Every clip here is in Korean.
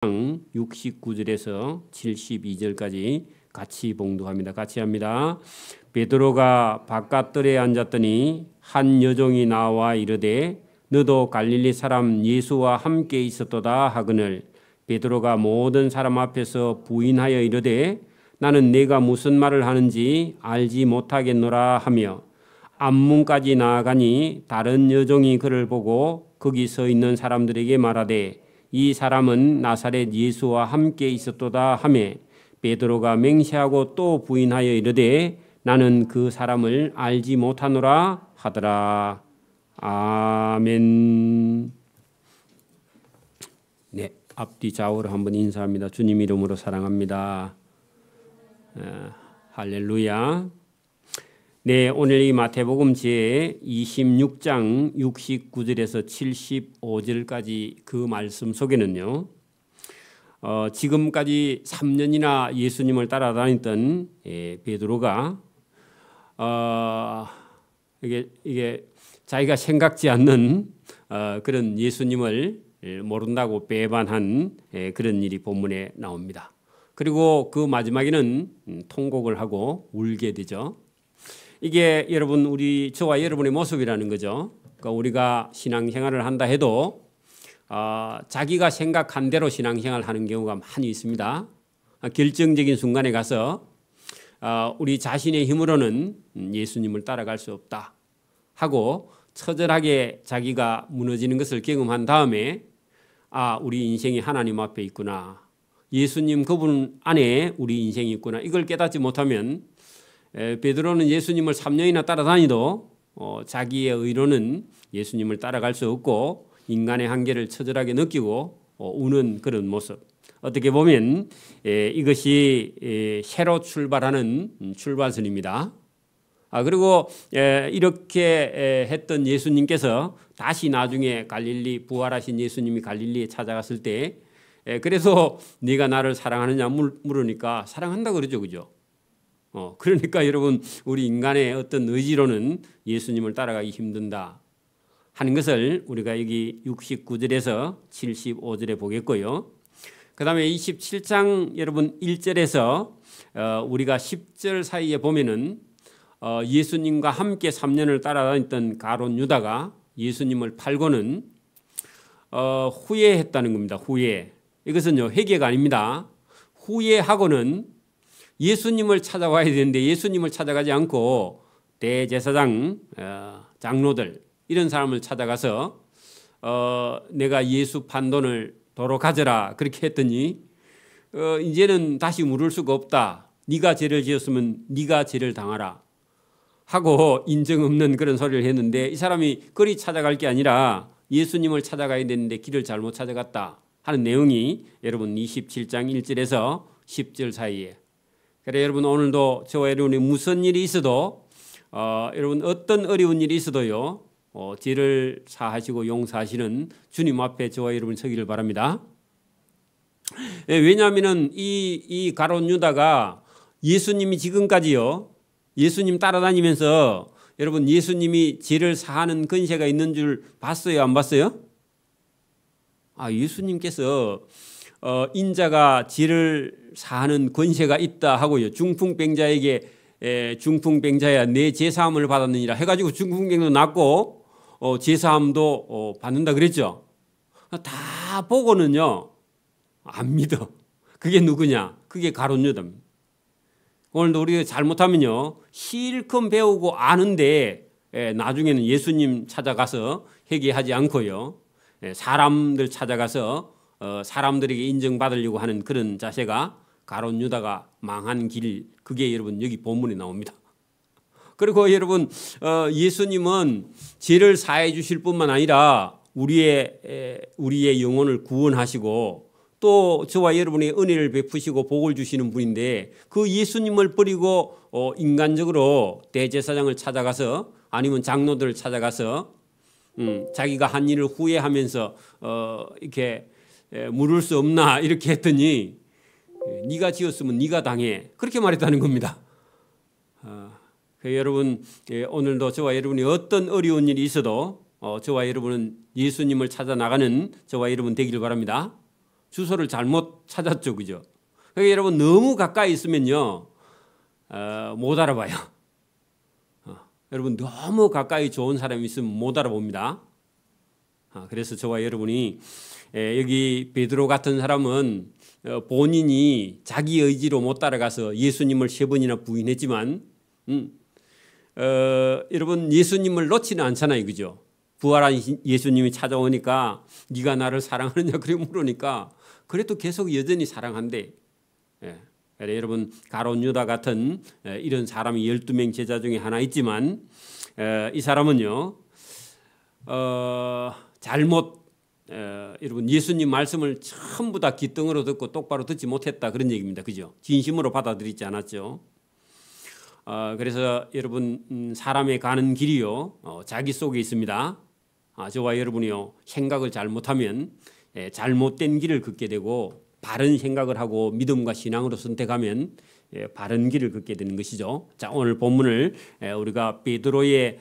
69절에서 72절까지 같이 봉독합니다. 같이 합니다. 베드로가 바깥들에 앉았더니 한 여종이 나와 이르되 너도 갈릴리 사람 예수와 함께 있었도다 하거늘 베드로가 모든 사람 앞에서 부인하여 이르되 나는 네가 무슨 말을 하는지 알지 못하겠노라 하며 앞문까지 나아가니 다른 여종이 그를 보고 거기 서 있는 사람들에게 말하되 이 사람은 나사렛 예수와 함께 있었도다 하며 베드로가 맹세하고 또 부인하여 이르되 나는 그 사람을 알지 못하노라 하더라. 아멘. 네, 앞뒤 좌우로 한번 인사합니다. 주님 이름으로 사랑합니다. 할렐루야. 네, 오늘 이 마태복음 제 26장 69절에서 75절까지 그 말씀 속에는요, 지금까지 3년이나 예수님을 따라다녔던 베드로가 이게 자기가 생각지 않는 그런 예수님을 모른다고 배반한 그런 일이 본문에 나옵니다. 그리고 그 마지막에는 통곡을 하고 울게 되죠. 이게 여러분 저와 여러분의 모습이라는 거죠. 그러니까 우리가 신앙생활을 한다 해도 자기가 생각한 대로 신앙생활을 하는 경우가 많이 있습니다. 결정적인 순간에 가서 우리 자신의 힘으로는 예수님을 따라갈 수 없다 하고 처절하게 자기가 무너지는 것을 경험한 다음에 우리 인생이 하나님 앞에 있구나. 예수님 그분 안에 우리 인생이 있구나. 이걸 깨닫지 못하면 베드로는 예수님을 3년이나 따라다니도 자기의 의로는 예수님을 따라갈 수 없고 인간의 한계를 처절하게 느끼고 우는 그런 모습. 어떻게 보면 이것이 새로 출발하는 출발선입니다. 그리고 이렇게 했던 예수님께서 다시 나중에 갈릴리 부활하신 예수님이 갈릴리에 찾아갔을 때 그래서 네가 나를 사랑하느냐 물으니까 사랑한다 그러죠. 그죠? 그러니까 여러분 우리 인간의 어떤 의지로는 예수님을 따라가기 힘든다 하는 것을 우리가 여기 69절에서 75절에 보겠고요. 그 다음에 27장 여러분 1절에서 우리가 10절 사이에 보면은 예수님과 함께 3년을 따라다녔던 가룟 유다가 예수님을 팔고는 후회했다는 겁니다. 후회. 이것은요 회개가 아닙니다. 후회하고는 예수님을 찾아와야 되는데 예수님을 찾아가지 않고 대제사장, 장로들 이런 사람을 찾아가서 내가 예수 판 돈을 도로 가져라 그렇게 했더니 이제는 다시 물을 수가 없다. 네가 죄를 지었으면 네가 죄를 당하라 하고 인정 없는 그런 소리를 했는데 이 사람이 그리 찾아갈 게 아니라 예수님을 찾아가야 되는데 길을 잘못 찾아갔다 하는 내용이 여러분 27장 1절에서 10절 사이에 그래 여러분 오늘도 저와 여러분이 무슨 일이 있어도 여러분 어떤 어려운 일이 있어도요 죄를 사하시고 용서하시는 주님 앞에 저와 여러분 서기를 바랍니다. 왜냐하면은 이 가룟 유다가 예수님이 지금까지요 예수님 따라다니면서 여러분 예수님이 죄를 사하는 권세가 있는 줄 봤어요 안 봤어요? 예수님께서 인자가 죄를 사하는 권세가 있다 하고요. 중풍병자에게 중풍병자야 내 죄사함을 받았느니라 해가지고 중풍병도 낫고 죄사함도 받는다 그랬죠. 다 보고는요 안 믿어. 그게 누구냐? 그게 가룟 유다입니다. 오늘도 우리가 잘못하면요 실컷 배우고 아는데 나중에는 예수님 찾아가서 회개하지 않고요 사람들 찾아가서 사람들에게 인정받으려고 하는 그런 자세가 가룟 유다가 망한 길 그게 여러분 여기 본문에 나옵니다. 그리고 여러분 예수님은 죄를 사해 주실 뿐만 아니라 우리의 영혼을 구원하시고 또 저와 여러분의 은혜를 베푸시고 복을 주시는 분인데 그 예수님을 버리고 인간적으로 대제사장을 찾아가서 아니면 장로들을 찾아가서 자기가 한 일을 후회하면서 이렇게 물을 수 없나 이렇게 했더니 네가 지었으면 네가 당해 그렇게 말했다는 겁니다. 여러분 오늘도 저와 여러분이 어떤 어려운 일이 있어도 저와 여러분은 예수님을 찾아 나가는 저와 여러분 되기를 바랍니다. 주소를 잘못 찾았죠, 그죠? 그러니까 여러분 너무 가까이 있으면요 못 알아봐요. 여러분 너무 가까이 좋은 사람이 있으면 못 알아봅니다. 그래서 저와 여러분이 여기 베드로 같은 사람은 본인이 자기 의지로 못 따라가서 예수님을 3번이나 부인했지만 여러분 예수님을 놓지는 않잖아요, 그죠? 부활한 예수님이 찾아오니까 네가 나를 사랑하느냐 그래 물으니까 그래도 계속 여전히 사랑한대. 여러분 가룟 유다 같은 이런 사람이 12명 제자 중에 하나 있지만 이 사람은요 잘못 여러분 예수님 말씀을 전부 다 귓등으로 듣고 똑바로 듣지 못했다 그런 얘기입니다. 그죠? 진심으로 받아들이지 않았죠. 그래서 여러분 사람의 가는 길이요 자기 속에 있습니다. 저와 여러분이요 생각을 잘못하면 잘못된 길을 걷게 되고 바른 생각을 하고 믿음과 신앙으로 선택하면 바른 길을 걷게 되는 것이죠. 자, 오늘 본문을 우리가 베드로의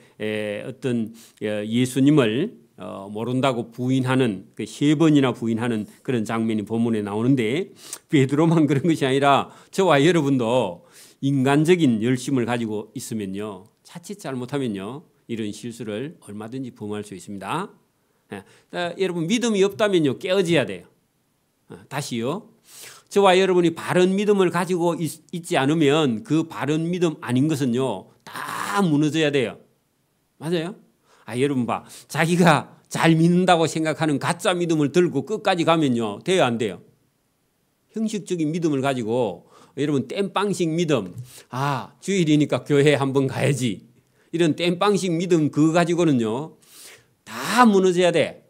어떤 예수님을 모른다고 부인하는 그 3번이나 부인하는 그런 장면이 본문에 나오는데 베드로만 그런 것이 아니라 저와 여러분도 인간적인 열심을 가지고 있으면요 자칫 잘못하면요 이런 실수를 얼마든지 범할 수 있습니다. 여러분 믿음이 없다면요 깨어져야 돼요. 다시요. 저와 여러분이 바른 믿음을 가지고 있지 않으면 그 바른 믿음 아닌 것은요 다 무너져야 돼요. 맞아요? 여러분 봐. 자기가 잘 믿는다고 생각하는 가짜 믿음을 들고 끝까지 가면요 돼요 안 돼요? 형식적인 믿음을 가지고 여러분 땜빵식 믿음 주일이니까 교회 한번 가야지 이런 땜빵식 믿음 그거 가지고는요 다 무너져야 돼.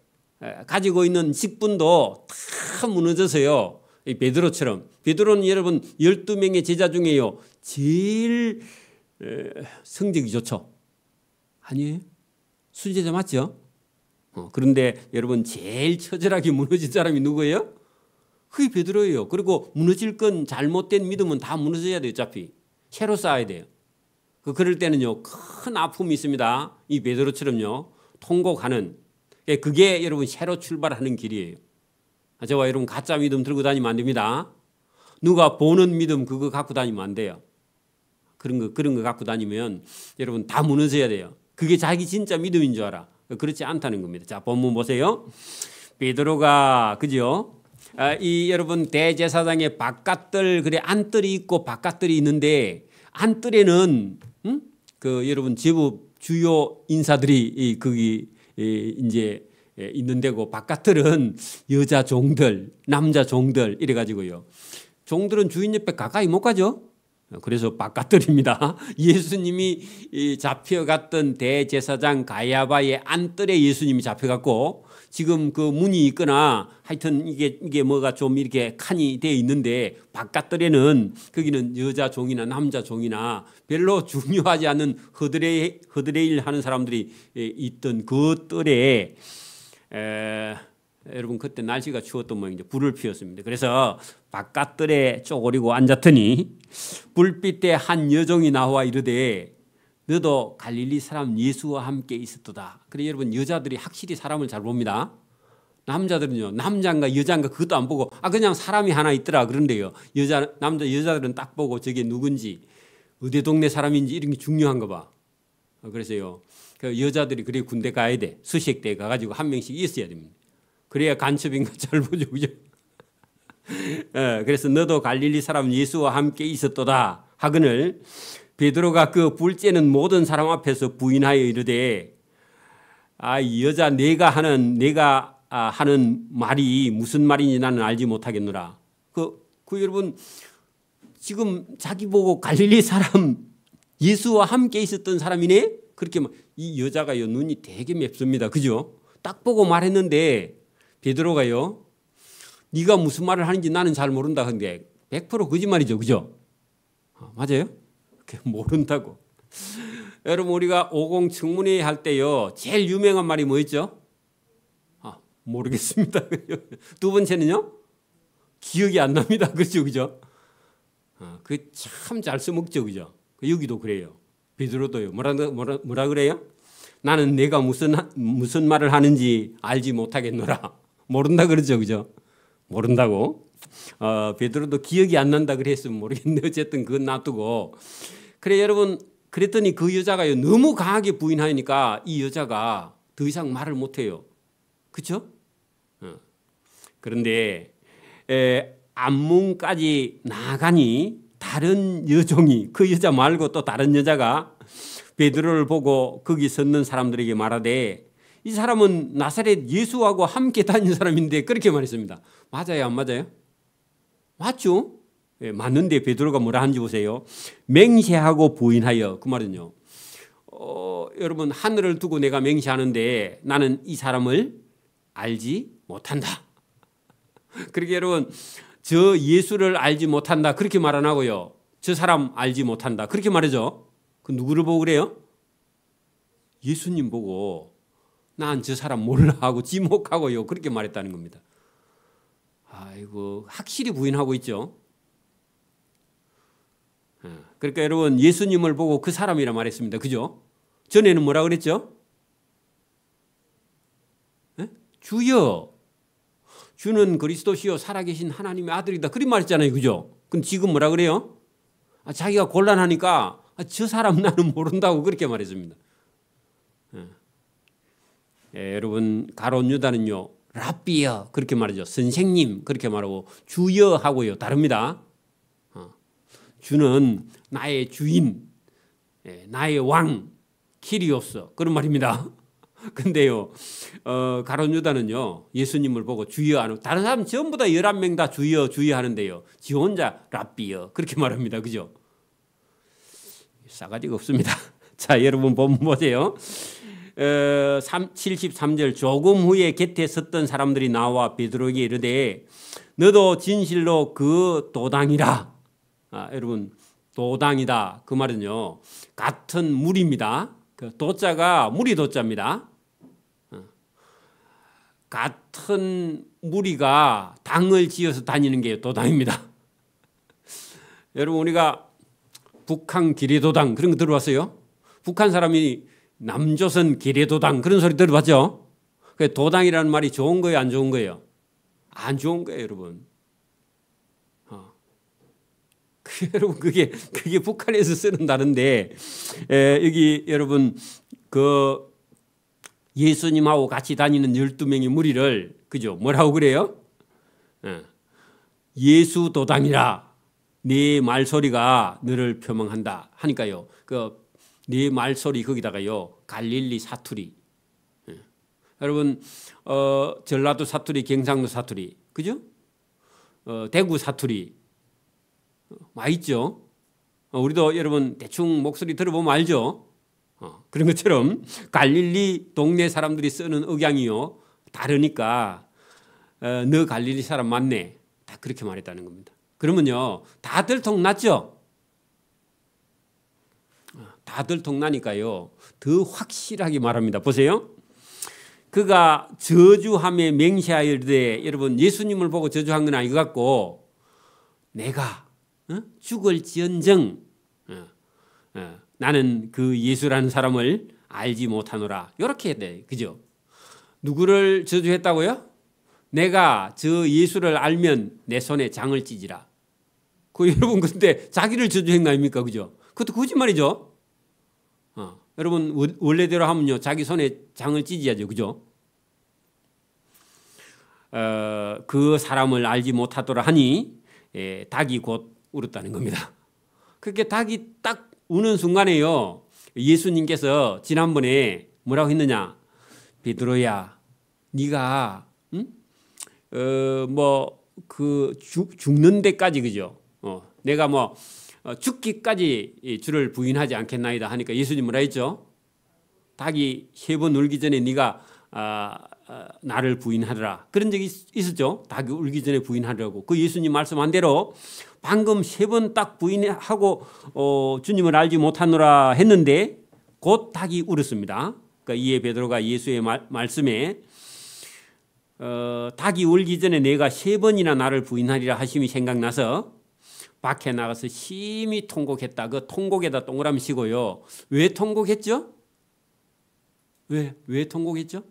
가지고 있는 직분도 다 무너져서요. 베드로처럼 베드로는 여러분 12명의 제자 중에요 제일 성적이 좋죠. 아니에요? 순제자 맞죠? 그런데 여러분 제일 처절하게 무너진 사람이 누구예요? 그게 베드로예요. 그리고 무너질 건 잘못된 믿음은 다 무너져야 돼요. 어차피 새로 쌓아야 돼요. 그럴 때는요 큰 아픔이 있습니다. 이 베드로처럼요 통곡하는 그게 여러분 새로 출발하는 길이에요. 저와 여러분 가짜 믿음 들고 다니면 안 됩니다. 누가 보는 믿음 그거 갖고 다니면 안 돼요. 그런 거 갖고 다니면 여러분 다 무너져야 돼요. 그게 자기 진짜 믿음인 줄 알아. 그렇지 않다는 겁니다. 자, 본문 보세요. 베드로가 그죠? 이 여러분 대제사장의 바깥들 그래 안뜰이 있고 바깥뜰이 있는데 안뜰에는 그 여러분 제법 주요 인사들이 거기 이제 있는 데고 바깥들은 여자 종들, 남자 종들 이래 가지고요. 종들은 주인 옆에 가까이 못 가죠. 그래서 바깥들입니다. 예수님이 잡혀갔던 대제사장 가야바의 안뜰에 예수님이 잡혀갔고 지금 그 문이 있거나 하여튼 이게 뭐가 좀 이렇게 칸이 되어 있는데 바깥들에는 거기는 여자 종이나 남자 종이나 별로 중요하지 않은 허드레일 하는 사람들이 있던 그 뜰에 여러분 그때 날씨가 추웠던 모양이죠. 불을 피웠습니다. 그래서 바깥들에 쪼그리고 앉았더니 불빛에 한 여종이 나와 이르되 너도 갈릴리 사람 예수와 함께 있었도다. 그래 여러분 여자들이 확실히 사람을 잘 봅니다. 남자들은요 남자인가 여자인가 그것도 안 보고 그냥 사람이 하나 있더라 그런데요 여자들은 딱 보고 저게 누군지 어디 동네 사람인지 이런 게 중요한가 봐. 그래서요 그 여자들이 그래 군대 가야 돼. 수색대 가가지고 한 명씩 있어야 됩니다. 그래야 간첩인가 잘 보죠, 그죠? 그래서 너도 갈릴리 사람 예수와 함께 있었도다 하거늘 베드로가 그 불쬐는 모든 사람 앞에서 부인하여 이르되 이 여자 내가 하는 말이 무슨 말인지 나는 알지 못하겠노라. 그 여러분 지금 자기 보고 갈릴리 사람 예수와 함께 있었던 사람이네. 그렇게 이 여자가요 눈이 되게 맵습니다, 그죠? 딱 보고 말했는데 베드로가요 네가 무슨 말을 하는지 나는 잘 모른다 근데 100% 거짓말이죠, 그죠? 맞아요? 모른다고. 여러분 우리가 50 청문회 할 때요 제일 유명한 말이 뭐였죠? 모르겠습니다. 두 번째는요 기억이 안 납니다. 그렇죠, 그죠? 그 참 잘 써먹죠, 그죠? 여기도 그래요. 베드로도요. 뭐라 그래요? 나는 내가 무슨 말을 하는지 알지 못하겠노라. 모른다 그러죠, 그죠? 모른다고. 베드로도 기억이 안 난다 그랬으면 모르겠는데 어쨌든 그건 놔두고. 그래 여러분 그랬더니 그 여자가요 너무 강하게 부인하니까 이 여자가 더 이상 말을 못해요. 그렇죠? 그런데 안문까지 나가니 다른 여종이 그 여자 말고 또 다른 여자가 베드로를 보고 거기 섰는 사람들에게 말하되 이 사람은 나사렛 예수하고 함께 다닌 사람인데 그렇게 말했습니다. 맞아요 안 맞아요? 맞죠? 예, 맞는데 베드로가 뭐라 하는지 보세요. 맹세하고 부인하여. 그 말은요. 여러분 하늘을 두고 내가 맹세하는데 나는 이 사람을 알지 못한다. 그렇게 여러분 저 예수를 알지 못한다 그렇게 말 안 하고요. 저 사람 알지 못한다 그렇게 말하죠. 그 누구를 보고 그래요? 예수님 보고 난 저 사람 몰라 하고 지목하고요. 그렇게 말했다는 겁니다. 아이고 확실히 부인하고 있죠. 그러니까 여러분 예수님을 보고 그 사람이라 말했습니다. 그죠? 전에는 뭐라 그랬죠? 네? 주여 주는 그리스도시요 살아계신 하나님의 아들이다. 그런 말했잖아요. 그죠? 근데 지금 뭐라 그래요? 자기가 곤란하니까 저 사람 나는 모른다고 그렇게 말했습니다. 여러분 가룟 유다는요. 랍비여 그렇게 말하죠. 선생님 그렇게 말하고 주여 하고요. 다릅니다. 주는 나의 주인, 나의 왕, 키리오스 그런 말입니다. 근데요, 가룟 유다는요 예수님을 보고 주여 하는 다른 사람 전부 다 11명 다 주여 주여 하는데요. 지 혼자 랍비여 그렇게 말합니다. 그죠? 싸가지가 없습니다. 자 여러분 본문 보세요. 73절 조금 후에 곁에 섰던 사람들이 나와 베드로에게 이르되 너도 진실로 그 도당이라. 여러분 도당이다 그 말은요 같은 물입니다. 그 도자가 물이 도자입니다. 같은 무리가 당을 지어서 다니는 게 도당입니다. 여러분 우리가 북한 기레도당 그런 거 들어봤어요? 북한 사람이 남조선 기레도당 그런 소리 들어봤죠? 도당이라는 말이 좋은 거예요 안 좋은 거예요? 안 좋은 거예요 여러분. 여러분 그게 북한에서 쓰는 단어인데 여기 여러분 그 예수님하고 같이 다니는 12명의 무리를 그죠? 뭐라고 그래요? 예수 도당이라 네 말소리가 너를 표명한다 하니까요. 그 네 말소리 거기다가요 갈릴리 사투리. 여러분 전라도 사투리, 경상도 사투리, 그죠? 대구 사투리 많이 있죠. 우리도 여러분 대충 목소리 들어보면 알죠. 그런 것처럼 갈릴리 동네 사람들이 쓰는 억양이요 다르니까 너 갈릴리 사람 맞네. 다 그렇게 말했다는 겁니다. 그러면요 다 들통났죠. 다 들통나니까요 더 확실하게 말합니다. 보세요. 그가 저주함에 맹세하여되 여러분 예수님을 보고 저주한 건 아닌 것 같고 내가 죽을지언정 나는 그 예수라는 사람을 알지 못하노라. 이렇게 돼. 그죠? 누구를 저주했다고요? 내가 저 예수를 알면 내 손에 장을 찢으라. 여러분 근데 자기를 저주한 거 아닙니까? 그죠? 그것도 거짓말이죠. 여러분 원래대로 하면요 자기 손에 장을 찢어야죠. 그죠? 그 사람을 알지 못하더라 하니 닭이 곧 울었다는 겁니다. 그렇게 닭이 딱 우는 순간에요 예수님께서 지난번에 뭐라고 했느냐? 베드로야 네가 죽는 데까지 그죠? 내가 죽기까지 주를 부인하지 않겠나이다 하니까 예수님 뭐라 했죠? 닭이 3번 울기 전에 네가 나를 부인하더라. 그런 적이 있었죠. 닭이 울기 전에 부인하려고. 그 예수님 말씀한 대로 방금 3번 딱 부인하고 주님을 알지 못하노라 했는데 곧 닭이 울었습니다. 그러니까 이에 베드로가 예수의 말씀에 닭이 울기 전에 내가 3번이나 나를 부인하리라 하심이 생각나서 밖에 나가서 심히 통곡했다. 그 통곡에다 동그라미 치고요. 왜 통곡했죠? 왜 통곡했죠?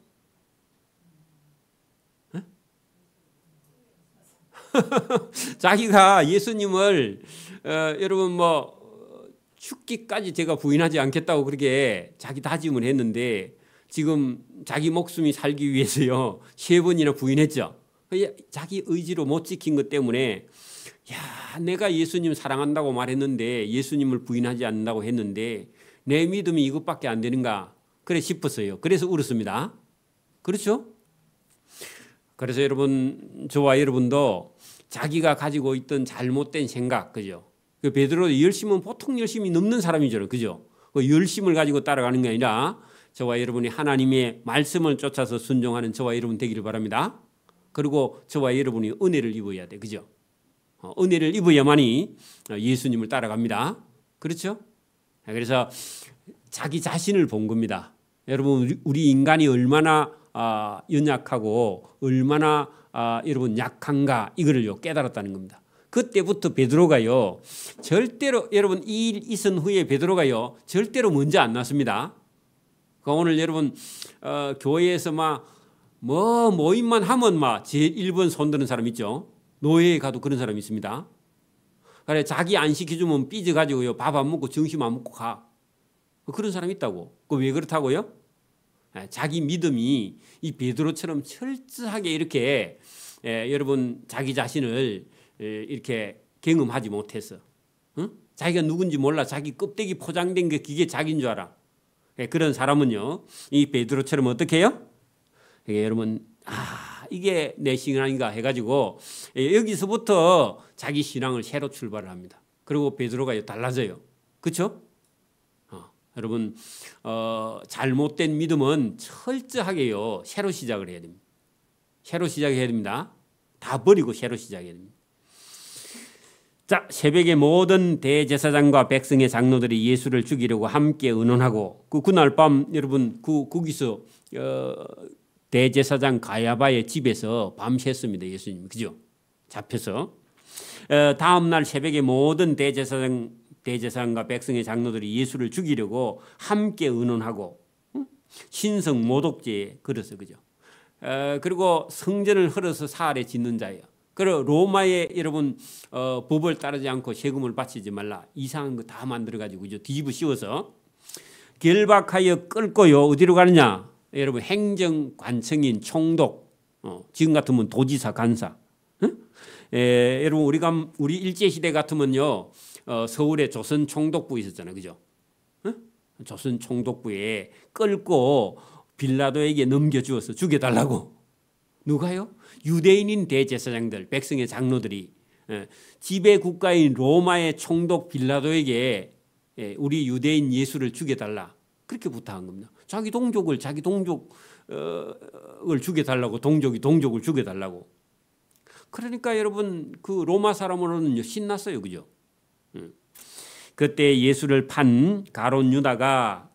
자기가 예수님을 여러분 뭐 죽기까지 제가 부인하지 않겠다고 그렇게 자기 다짐을 했는데 지금 자기 목숨이 살기 위해서요 3번이나 부인했죠. 자기 의지로 못 지킨 것 때문에 야, 내가 예수님 사랑한다고 말했는데 예수님을 부인하지 않는다고 했는데 내 믿음이 이것밖에 안 되는가 그래 싶었어요. 그래서 울었습니다. 그렇죠? 그래서 여러분 저와 여러분도 자기가 가지고 있던 잘못된 생각, 그죠? 그 베드로 열심은 보통 열심이 넘는 사람이죠, 그죠? 그 열심을 가지고 따라가는 게 아니라 저와 여러분이 하나님의 말씀을 쫓아서 순종하는 저와 여러분 되기를 바랍니다. 그리고 저와 여러분이 은혜를 입어야 돼, 그죠? 은혜를 입어야만이 예수님을 따라갑니다. 그렇죠? 그래서 자기 자신을 본 겁니다. 여러분 우리 인간이 얼마나 연약하고 얼마나 여러분 약한가 이거를요 깨달았다는 겁니다. 그때부터 베드로가요 절대로 여러분 이 일 있은 후에 베드로가요 절대로 먼저 안 났습니다. 오늘 여러분 교회에서 막 뭐 모임만 하면 막 제일 1번 손드는 사람 있죠. 노예에 가도 그런 사람이 있습니다. 그래 자기 안 시켜주면 삐져가지고요 밥 안 먹고 점심 안 먹고 가. 그런 사람이 있다고. 그 왜 그렇다고요? 자기 믿음이 이 베드로처럼 철저하게 이렇게 여러분 자기 자신을 이렇게 경험하지 못해서 자기가 누군지 몰라 자기 껍데기 포장된 게 그게 자기인 줄 알아. 그런 사람은요 이 베드로처럼 어떻게 해요? 여러분 이게 내 신앙인가 해가지고 여기서부터 자기 신앙을 새로 출발을 합니다. 그리고 베드로가 달라져요. 그렇죠? 여러분 잘못된 믿음은 철저하게요 새로 시작을 해야 됩니다. 새로 시작해야 됩니다. 다 버리고 새로 시작해야 됩니다. 자, 새벽에 모든 대제사장과 백성의 장로들이 예수를 죽이려고 함께 의논하고 그날 밤 여러분 거기서 대제사장 가야바의 집에서 밤샜습니다. 예수님 그죠? 잡혀서 다음 날 새벽에 모든 대제사장과 백성의 장로들이 예수를 죽이려고 함께 의논하고 신성 모독죄에 걸었어 그죠? 그리고 성전을 헐어서 사흘에 짓는 자예요. 그리고 로마의 여러분 법을 따르지 않고 세금을 바치지 말라 이상한 거 다 만들어 가지고 뒤집어 씌워서 결박하여 끌고요 어디로 가느냐? 여러분 행정관청인 총독 지금 같으면 도지사 간사 여러분 우리 일제시대 같으면요 서울에 조선 총독부 있었잖아요. 그죠? 조선 총독부에 끌고 빌라도에게 넘겨주어서 죽여달라고. 누가요? 유대인인 대제사장들 백성의 장로들이 지배 국가인 로마의 총독 빌라도에게 우리 유대인 예수를 죽여달라 그렇게 부탁한 겁니다. 자기 동족을 죽여달라고 동족을 죽여달라고. 그러니까 여러분 그 로마 사람으로는 신났어요. 그죠? 그때 예수를 판 가룟 유다가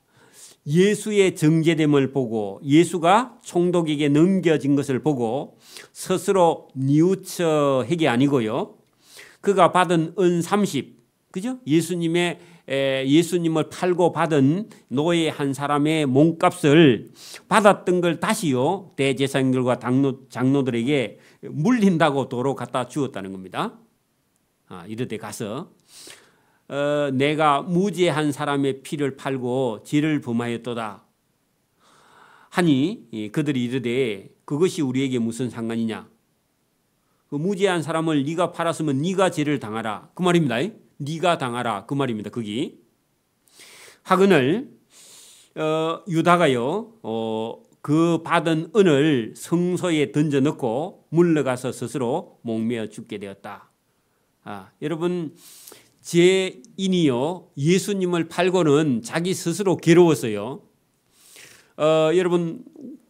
예수의 정죄됨을 보고 예수가 총독에게 넘겨진 것을 보고 스스로 뉘우쳐 핵이 아니고요. 그가 받은 은 30, 그죠? 예수님을 팔고 받은 노예 한 사람의 몸값을 받았던 걸 다시요 대제사장들과 장로들에게 물린다고 도로 갖다 주었다는 겁니다. 이르되 가서 내가 무죄한 사람의 피를 팔고 죄를 범하였도다 하니 그들이 이르되 그것이 우리에게 무슨 상관이냐? 그 무죄한 사람을 네가 팔았으면 네가 죄를 당하라 그 말입니다. 네가 당하라 그 말입니다. 거기 하거늘 유다가요 그 받은 은을 성소에 던져 넣고 물러가서 스스로 목매어 죽게 되었다. 여러분 죄인이요 예수님을 팔고는 자기 스스로 괴로웠어요. 여러분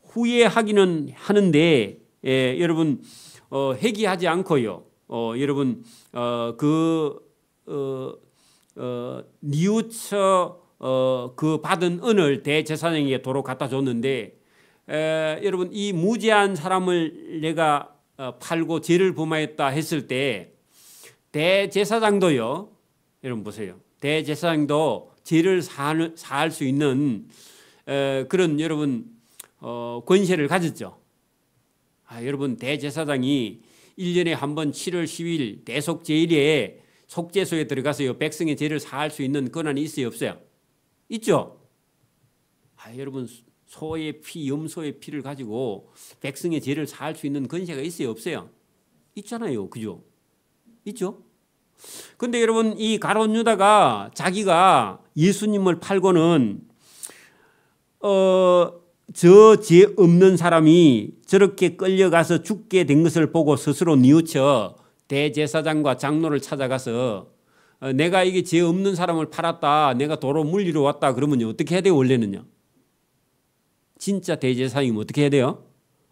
후회하기는 하는데 여러분 회개하지 않고요. 여러분 뉘우쳐 그 받은 은을 대제사장에게 도로 갖다 줬는데 여러분 이 무죄한 사람을 내가 팔고 죄를 범하였다 했을 때 대제사장도요. 여러분 보세요. 대제사장도 죄를 사할 수 있는 그런 여러분 권세를 가졌죠. 여러분 대제사장이 1년에 한 번 7월 10일 대속제일에 속죄소에 들어가서 백성의 죄를 사할 수 있는 권한이 있어요, 없어요? 있죠? 여러분, 소의 피, 염소의 피를 가지고 백성의 죄를 사할 수 있는 권세가 있어요, 없어요? 있잖아요, 그죠? 있죠? 근데 여러분, 이 가룟 유다가 자기가 예수님을 팔고는 저 죄 없는 사람이 저렇게 끌려가서 죽게 된 것을 보고 스스로 뉘우쳐 대제사장과 장로를 찾아가서 내가 이게 죄 없는 사람을 팔았다, 내가 도로 물리러 왔다 그러면요, 어떻게 해야 돼요? 원래는요, 진짜 대제사장이면 어떻게 해야 돼요?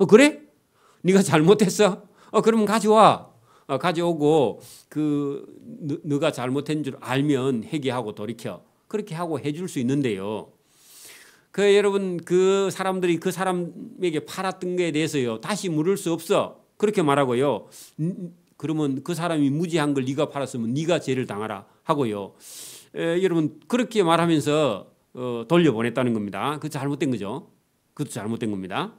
그래? 네가 잘못했어? 그러면 가져와. 가져오고 너가 잘못한 줄 알면 회개하고 돌이켜. 그렇게 하고 해줄 수 있는데요. 여러분, 그 사람들이 그 사람에게 팔았던 것에 대해서요, 다시 물을 수 없어. 그렇게 말하고요. 그러면 그 사람이 무지한 걸 네가 팔았으면 네가 죄를 당하라 하고요. 여러분, 그렇게 말하면서 돌려보냈다는 겁니다. 그거 잘못된 거죠. 그것도 잘못된 겁니다.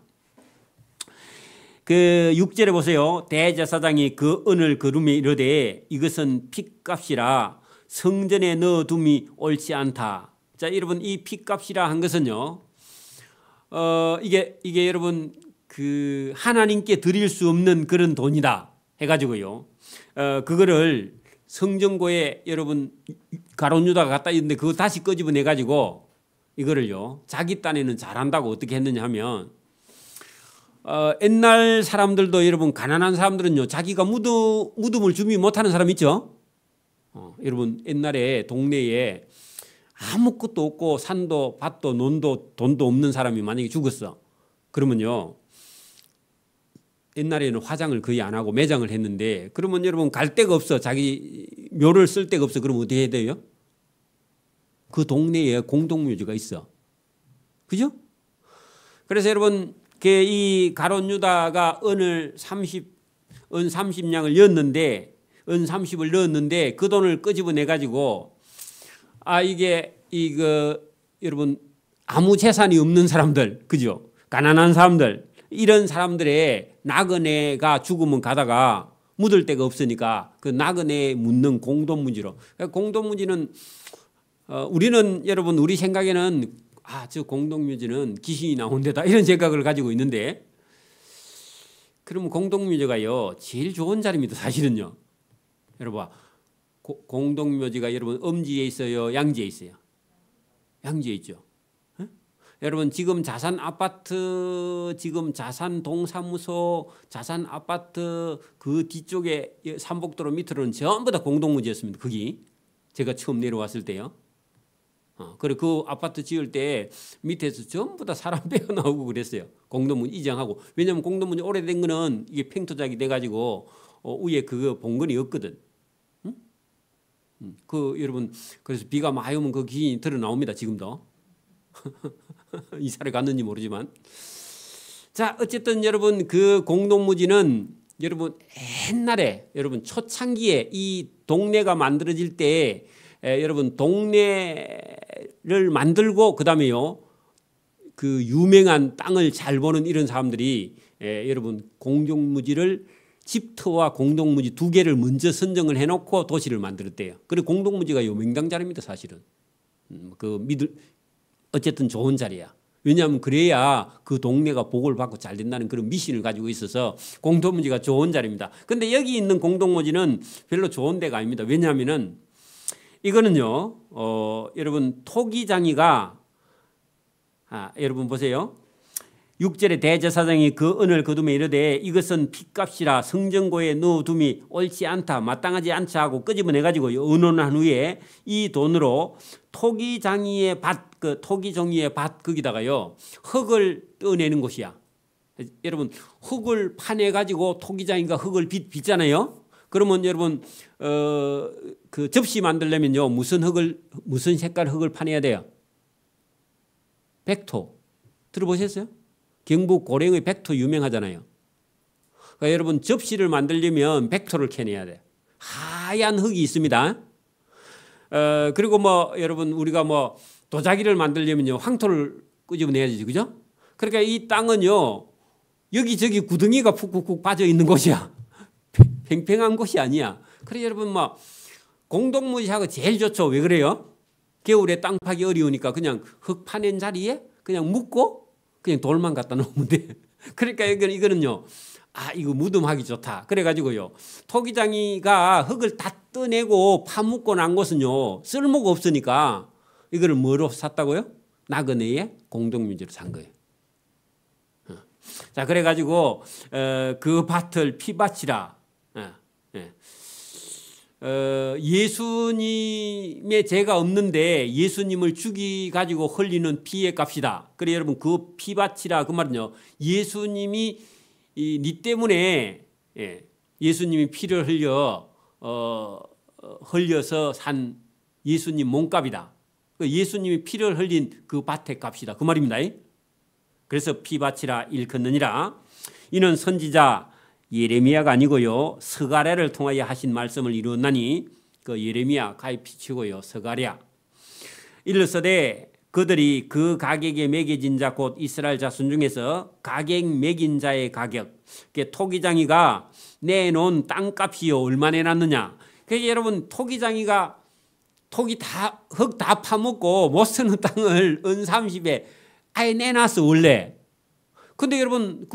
6절에 보세요. 대제사장이 그 은을 거두며 이르되 이것은 핏값이라 성전에 넣어둠이 옳지 않다. 자, 여러분, 이 핏값이라 한 것은요, 이게 여러분 하나님께 드릴 수 없는 그런 돈이다 해가지고요, 그거를 성전고에 여러분 가룟 유다가 갖다 있는데 그거 다시 끄집어내 가지고 이거를요, 자기 딴에는 잘한다고 어떻게 했느냐 하면, 옛날 사람들도 여러분, 가난한 사람들은요, 자기가 무덤을 준비 못하는 사람 있죠? 여러분, 옛날에 동네에 아무것도 없고 산도 밭도 논도 돈도 없는 사람이 만약에 죽었어. 그러면요, 옛날에는 화장을 거의 안 하고 매장을 했는데, 그러면 여러분 갈 데가 없어. 자기 묘를 쓸 데가 없어. 그러면 어떻게 해야 돼요? 그 동네에 공동묘지가 있어. 그죠? 그래서 여러분, 이 가룟 유다가 은 30냥을 넣었는데, 은 30을 넣었는데 그 돈을 끄집어내 가지고, 여러분, 아무 재산이 없는 사람들, 그죠? 가난한 사람들, 이런 사람들의 나그네가 죽으면 가다가 묻을 데가 없으니까 그 나그네에 묻는 공동무지로. 공동무지는 우리는 여러분, 우리 생각에는 저 공동묘지는 귀신이 나온 데다 이런 생각을 가지고 있는데, 그러면 공동묘지가요, 제일 좋은 자리입니다, 사실은요. 여러분, 공동묘지가 여러분 음지에 있어요, 양지에 있어요? 양지에 있죠. 여러분, 지금 자산 아파트, 지금 자산 동사무소, 자산 아파트 그 뒤쪽에 삼복도로 밑으로는 전부 다 공동묘지였습니다. 거기 제가 처음 내려왔을 때요. 그리고 그 아파트 지을 때 밑에서 전부 다 사람 빼어나오고 그랬어요. 공동묘지 이장하고. 왜냐하면 공동묘지 오래된 거는 이게 팽토작이 돼가지고 위에 그거 봉건이 없거든. 여러분, 그래서 비가 많이 오면 그 기인이 드러 나옵니다, 지금도. 이사를 갔는지 모르지만. 자, 어쨌든 여러분, 그 공동묘지는 여러분 옛날에 여러분 초창기에 이 동네가 만들어질 때 여러분 동네를 만들고 그다음에요, 그 유명한 땅을 잘 보는 이런 사람들이 여러분 공동묘지를 집터와 공동묘지 두 개를 먼저 선정을 해놓고 도시를 만들었대요. 그리고 공동묘지가 명당 자리입니다, 사실은. 어쨌든 좋은 자리야. 왜냐하면 그래야 그 동네가 복을 받고 잘 된다는 그런 미신을 가지고 있어서 공동묘지가 좋은 자리입니다. 근데 여기 있는 공동묘지는 별로 좋은 데가 아닙니다. 왜냐하면은 이거는요, 여러분 토기장이가, 여러분 보세요. 6절에 대제사장이 그 은을 거두며 이르되 이것은 핏값이라 성전고에 넣어둠이 옳지 않다, 마땅하지 않지 하고 끄집어내가지고 의논한 후에 이 돈으로 토기장이의 밭, 그 토기종이의 밭 거기다가요 흙을 떠내는 곳이야. 여러분, 흙을 파내가지고 토기장이가 흙을 빚잖아요. 그러면 여러분 그 접시 만들려면요 무슨 색깔 흙을 파내야 돼요? 백토. 들어보셨어요? 경북 고령의 백토 유명하잖아요. 그러니까 여러분, 접시를 만들려면 백토를 캐내야 돼요. 하얀 흙이 있습니다. 그리고 여러분, 우리가 도자기를 만들려면요 황토를 끄집어내야지, 그죠? 그러니까 이 땅은요 여기저기 구덩이가 푹푹푹 빠져 있는 곳이야. 팽팽한 곳이 아니야. 그래 여러분 뭐 공동묘지하고 제일 좋죠. 왜 그래요? 겨울에 땅 파기 어려우니까 그냥 흙 파낸 자리에 그냥 묻고 그냥 돌만 갖다 놓으면 돼. 그러니까 이거는요. 이거 무덤하기 좋다. 그래가지고요. 토기장이가 흙을 다 떠내고 파묻고 난 곳은요. 쓸모가 없으니까 이거를 뭐로 샀다고요? 나그네의 공동묘지로 산 거예요. 자, 그래가지고 그 밭을 피밭이라. 예수님의 죄가 없는데 예수님을 죽이 가지고 흘리는 피의 값이다. 그래 여러분 그 피밭이라 그 말은요. 예수님이 니 때문에 예수님이 피를 흘려서 산 예수님 몸값이다. 예수님이 피를 흘린 그 밭의 값이다. 그 말입니다. 그래서 피밭이라 일컫느니라. 이는 선지자 예레미야가 아니고요. 스가랴를 통하여 하신 말씀을 이루었나니 그 예레미야 가입히치고요. 스가랴. 일러서되 그들이 그 가격에 매겨진 자 곧 이스라엘 자손 중에서 가격 매긴 자의 가격. 토기장이가 내놓은 땅값이요. 얼마 내놨느냐. 그래서 여러분 토기장이가 흙 다 파먹고 못 쓰는 땅을 은30에 아예 내놨어 원래. 근데 여러분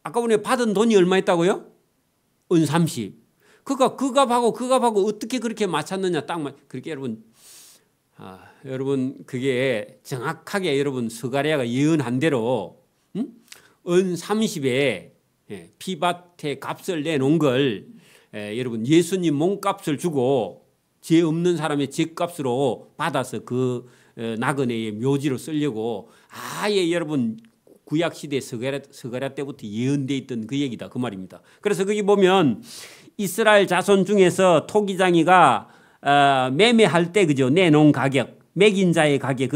아까 보니 받은 돈이 얼마 있다고요? 은30. 그러니까 그 값하고 어떻게 그렇게 맞췄느냐 땅만. 그렇게 여러분 그게 정확하게 여러분 스가랴가 예언한 대로 은30에 피밭의 값을 내놓은 걸 여러분 예수님 몸값을 주고 죄 없는 사람의 죄값으로 받아서 그 나그네의 묘지로 쓰려고 아예 여러분 구약시대 스가랴 때부터 예언되어 있던 그 얘기다 그 말입니다. 그래서 거기 보면 이스라엘 자손 중에서 토기장이가 매매할 때 그죠 내놓은 가격 매긴 자의 가격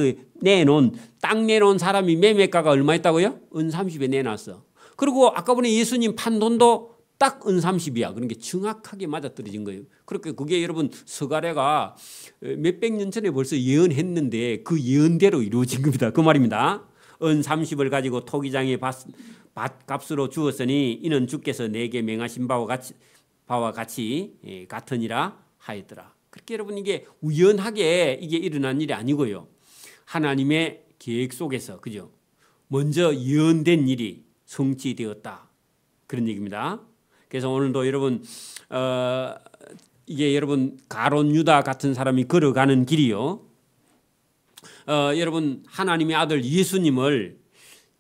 땅 내놓은 사람이 매매가가 얼마 있다고요? 은30에 내놨어. 그리고 아까 보니 예수님 판 돈도 딱 은30이야. 그런 게 정확하게 맞아떨어진 거예요. 그렇게 그게 여러분 스가랴가 몇백 년 전에 벌써 예언했는데 그 예언대로 이루어진 겁니다. 그 말입니다. 은30을 가지고 토기장의 밭값으로 주었으니 이는 주께서 내게 맹하신 바와 같이 같으니라 하였더라. 그렇게 여러분 이게 우연하게 이게 일어난 일이 아니고요. 하나님의 계획 속에서 그죠? 먼저 예언된 일이 성취되었다. 그런 얘기입니다. 그래서 오늘도 여러분 이게 여러분 가론 유다 같은 사람이 걸어가는 길이요. 여러분 하나님의 아들 예수님을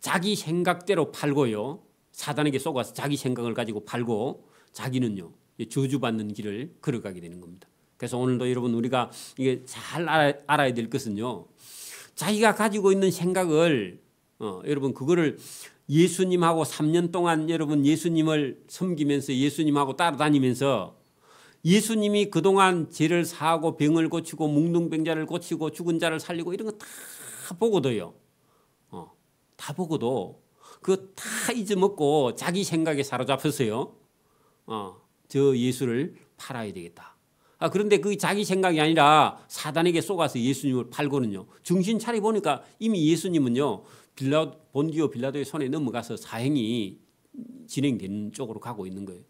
자기 생각대로 팔고요. 사단에게 속아서 자기 생각을 가지고 팔고 자기는요. 저주받는 길을 걸어가게 되는 겁니다. 그래서 오늘도 여러분 우리가 이게 잘 알아야 될 것은요. 자기가 가지고 있는 생각을 여러분 그거를 예수님하고 3년 동안 여러분 예수님을 섬기면서 예수님하고 따라다니면서 예수님이 그동안 죄를 사하고 병을 고치고 뭉둥병자를 고치고 죽은 자를 살리고 이런 거 다 보고도요. 다 보고도 그거 다 잊어먹고 자기 생각에 사로잡혔어요. 저 예수를 팔아야 되겠다. 그런데 그 자기 생각이 아니라 사단에게 속아서 예수님을 팔고는요. 정신 차려 보니까 이미 예수님은요. 본디오 빌라도의 손에 넘어가서 사형이 진행되는 쪽으로 가고 있는 거예요.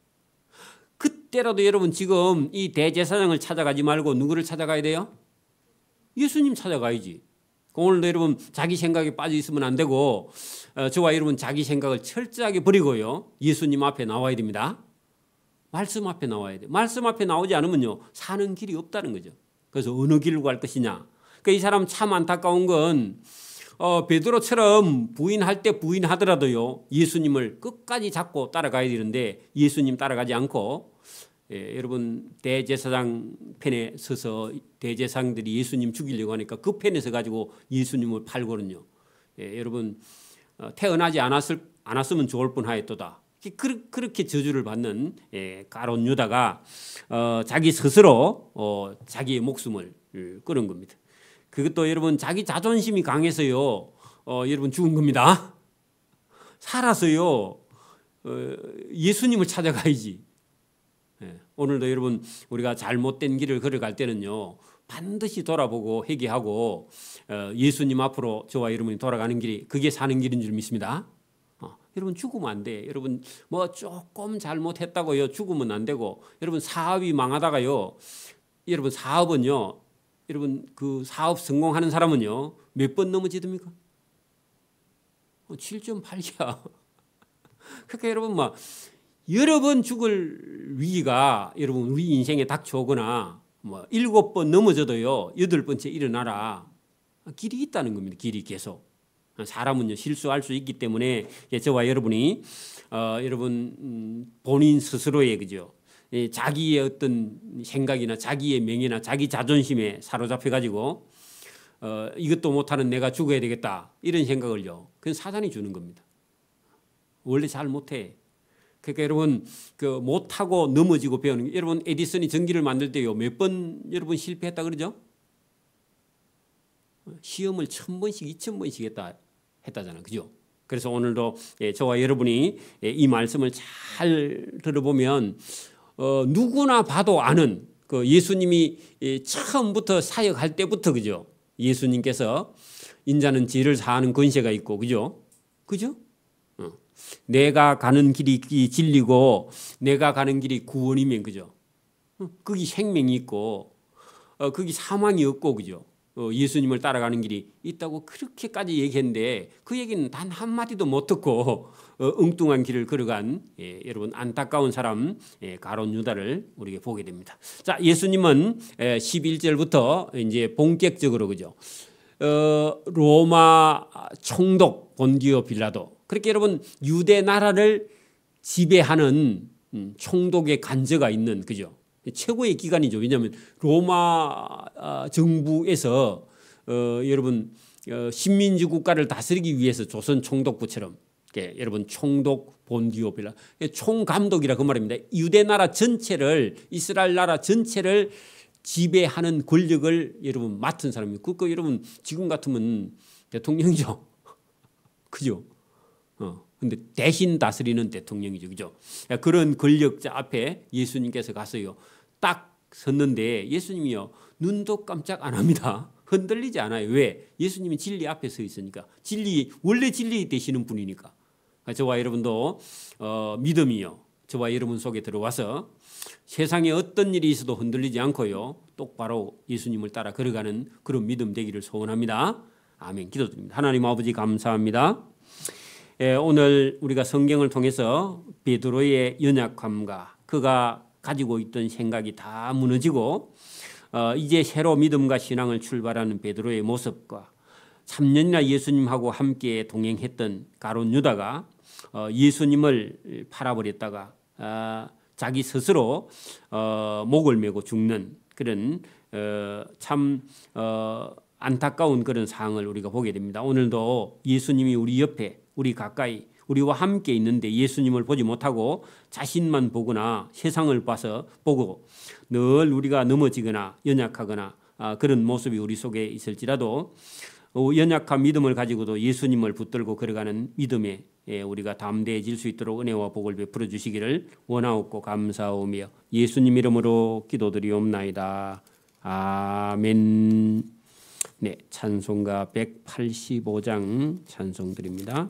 그때라도 여러분 지금 이 대제사장을 찾아가지 말고 누구를 찾아가야 돼요? 예수님 찾아가야지. 오늘도 여러분 자기 생각에 빠져 있으면 안 되고 저와 여러분 자기 생각을 철저하게 버리고요. 예수님 앞에 나와야 됩니다. 말씀 앞에 나와야 돼요. 말씀 앞에 나오지 않으면요. 사는 길이 없다는 거죠. 그래서 어느 길로 갈 것이냐. 그러니까 이 사람 참 안타까운 건 베드로처럼 부인할 때 부인하더라도요. 예수님을 끝까지 잡고 따라가야 되는데 예수님 따라가지 않고 여러분 대제사장 편에 서서 대제사장들이 예수님 죽이려고 하니까 그 편에 서 가지고 예수님을 팔고는요. 여러분 태어나지 않았으면 좋을 뻔하였도다. 그렇게 저주를 받는 가론 유다가 자기 스스로 자기의 목숨을 끊은 겁니다. 그것도 여러분 자기 자존심이 강해서요. 여러분 죽은 겁니다. 살아서요. 예수님을 찾아가야지. 오늘도 여러분 우리가 잘못된 길을 걸어갈 때는요. 반드시 돌아보고 회개하고 예수님 앞으로 저와 여러분이 돌아가는 길이 그게 사는 길인 줄 믿습니다. 여러분 죽으면 안 돼. 여러분 뭐 조금 잘못했다고요 죽으면 안 되고, 여러분 사업이 망하다가요, 여러분 사업은요, 여러분 그 사업 성공하는 사람은요 몇 번 넘어지듭니까? 7.8야. 그러니까 여러분 막 여러 번 죽을 위기가 여러분 우리 인생에 닥쳐오거나 뭐 7번 넘어져도요 8번째 일어나라. 길이 있다는 겁니다. 길이 계속. 사람은요 실수할 수 있기 때문에 저와 여러분이 여러분 본인 스스로의 그죠, 자기의 어떤 생각이나 자기의 명예나 자기 자존심에 사로잡혀 가지고 이것도 못하는 내가 죽어야 되겠다 이런 생각을요, 그건 사단이 주는 겁니다. 원래 잘 못해. 그러니까 여러분 그 못하고 넘어지고 배우는 게, 여러분 에디슨이 전기를 만들 때요 몇 번 여러분 실패했다 그러죠? 시험을 1000번씩 2000번씩 했다잖아요. 그죠? 그래서 오늘도 저와 여러분이 이 말씀을 잘 들어보면 누구나 봐도 아는 그 예수님이 처음부터 사역할 때부터 그죠? 예수님께서 인자는 죄를 사하는 권세가 있고 그죠? 그죠? 내가 가는 길이 진리고 내가 가는 길이 구원이면 그죠? 거기 생명이 있고 거기 사망이 없고 그죠? 예수님을 따라가는 길이 있다고 그렇게까지 얘기했는데 그 얘기는 단 한마디도 못 듣고 엉뚱한 길을 걸어간 여러분 안타까운 사람 가룟 유다를 우리가 보게 됩니다. 자, 예수님은 11절부터 이제 본격적으로 그죠? 로마 총독 본디오 빌라도, 그렇게 여러분 유대 나라를 지배하는 총독의 간저가 있는 그죠? 최고의 기관이죠. 왜냐하면 로마 정부에서 여러분 식민지 국가를 다스리기 위해서 조선 총독부처럼 여러분 총독 본디오 빌라, 총감독이라 그 말입니다. 유대 나라 전체를, 이스라엘 나라 전체를 지배하는 권력을 여러분 맡은 사람이에요. 그거 여러분 지금 같으면 대통령이죠. 그죠? 근데 대신 다스리는 대통령이죠. 그죠? 그런 권력자 앞에 예수님께서 가서요 딱 섰는데 예수님이요 눈도 깜짝 안 합니다. 흔들리지 않아요. 왜? 예수님이 진리 앞에 서 있으니까. 원래 진리 되시는 분이니까. 저와 여러분도 믿음이요 저와 여러분 속에 들어와서 세상에 어떤 일이 있어도 흔들리지 않고요 똑바로 예수님을 따라 걸어가는 그런 믿음 되기를 소원합니다. 아멘. 기도드립니다. 하나님 아버지 감사합니다. 오늘 우리가 성경을 통해서 베드로의 연약함과 그가 가지고 있던 생각이 다 무너지고 이제 새로 믿음과 신앙을 출발하는 베드로의 모습과 3년이나 예수님하고 함께 동행했던 가룟 유다가 예수님을 팔아버렸다가 자기 스스로 목을 메고 죽는 그런 참 안타까운 그런 상황을 우리가 보게 됩니다. 오늘도 예수님이 우리 옆에, 우리 가까이, 우리와 함께 있는데 예수님을 보지 못하고 자신만 보거나 세상을 보고 늘 우리가 넘어지거나 연약하거나 그런 모습이 우리 속에 있을지라도 연약한 믿음을 가지고도 예수님을 붙들고 걸어가는 믿음에 우리가 담대해질 수 있도록 은혜와 복을 베풀어 주시기를 원하옵고 감사하오며 예수님 이름으로 기도드리옵나이다. 아멘. 네, 찬송가 185장 찬송 드립니다.